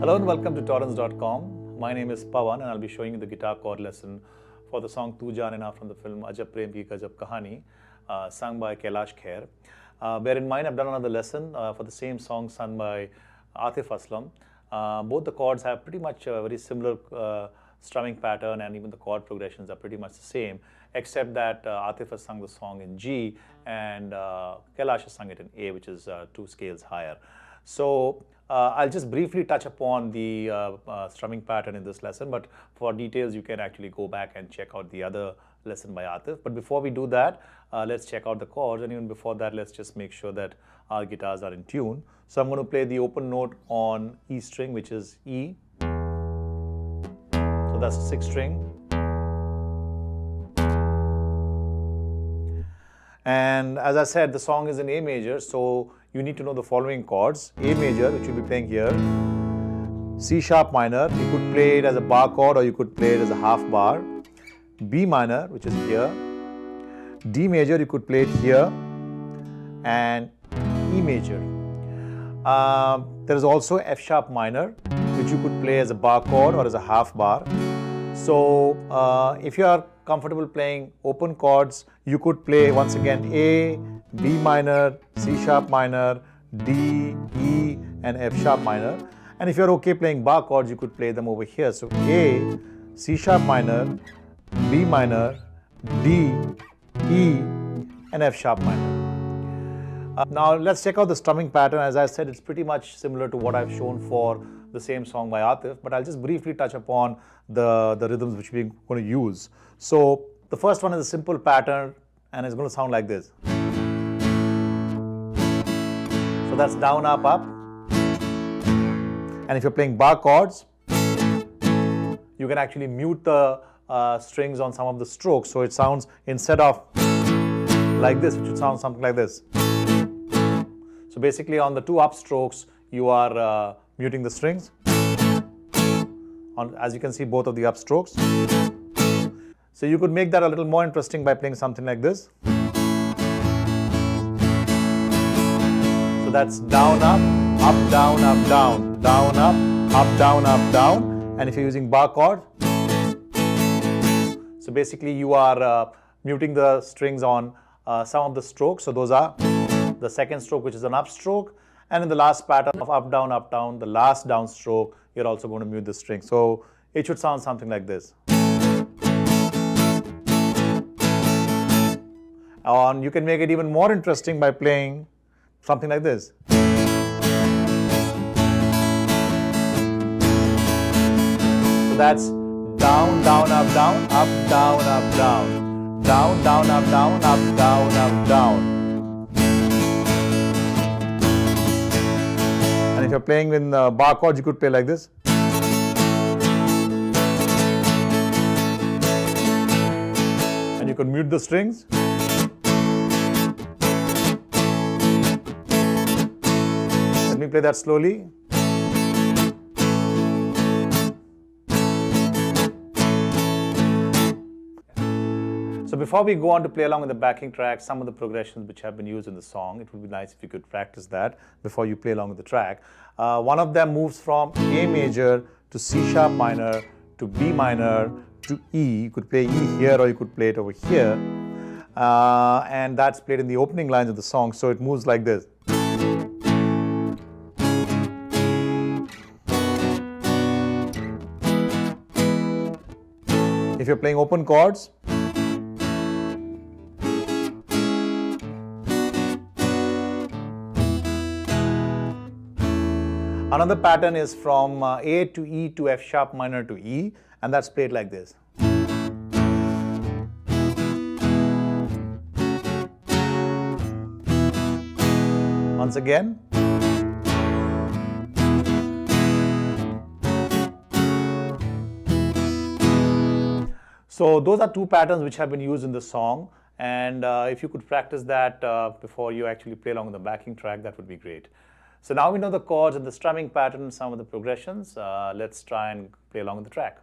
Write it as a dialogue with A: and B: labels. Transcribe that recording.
A: Hello and welcome to torrents.com. My name is Pawan and I'll be showing you the guitar chord lesson for the song Tu Jaane Na from the film Ajab Prem Ki Gajab Kahani, sung by Kailash Kher. Bear in mind, I've done another lesson for the same song sung by Atif Aslam. Both the chords have pretty much a very similar strumming pattern, and even the chord progressions are pretty much the same, except that Atif has sung the song in G and Kailash has sung it in A, which is 2 scales higher. So I'll just briefly touch upon the strumming pattern in this lesson, but for details you can actually go back and check out the other lesson by Atif. But before we do that, let's check out the chords, and even before that, let's just make sure that our guitars are in tune. So I'm going to play the open note on E string, which is E. So that's the 6th string. And as I said, the song is in A major, so you need to know the following chords. A major, which you'll be playing here. C sharp minor, you could play it as a bar chord or you could play it as a half bar. B minor, which is here. D major, you could play it here. And E major. There is also F sharp minor, which you could play as a bar chord or as a half bar. So if you are comfortable playing open chords, you could play once again A, B minor, C sharp minor, D, E and F sharp minor. And if you're okay playing bar chords, you could play them over here. So A, C sharp minor, B minor, D, E and F sharp minor. Now let's check out the strumming pattern. As I said, it's pretty much similar to what I've shown for the same song by Atif, but I'll just briefly touch upon the rhythms which we're going to use. So the first one is a simple pattern and it's going to sound like this. So that's down, up, up. And if you're playing bar chords, you can actually mute the strings on some of the strokes. So it sounds, instead of like this, it should sound something like this. So basically on the 2 up strokes, you are muting the strings. As you can see, both of the up strokes. So you could make that a little more interesting by playing something like this. So that's down, up, down, up, down, down, up, down, down. And if you're using bar chord, so basically you are muting the strings on some of the strokes. So those are the 2nd stroke, which is an up stroke, and in the last pattern of up, down, the last down stroke, you're also going to mute the string. So it should sound something like this. And you can make it even more interesting by playing something like this. So that's down, up, down, down, down, down, up, down, down. And if you're playing with bar chords, you could play like this. And you could mute the strings. Let me play that slowly. So before we go on to play along with the backing track, some of the progressions which have been used in the song, it would be nice if you could practice that before you play along with the track. One of them moves from A major to C sharp minor to B minor to E. You could play E here or you could play it over here. And that's played in the opening lines of the song, so it moves like this. If you're playing open chords, another pattern is from A to E to F sharp minor to E, and that's played like this. Once again. So those are 2 patterns which have been used in the song, and if you could practice that before you actually play along with the backing track, that would be great. So now we know the chords and the strumming pattern, some of the progressions. Let's try and play along with the track.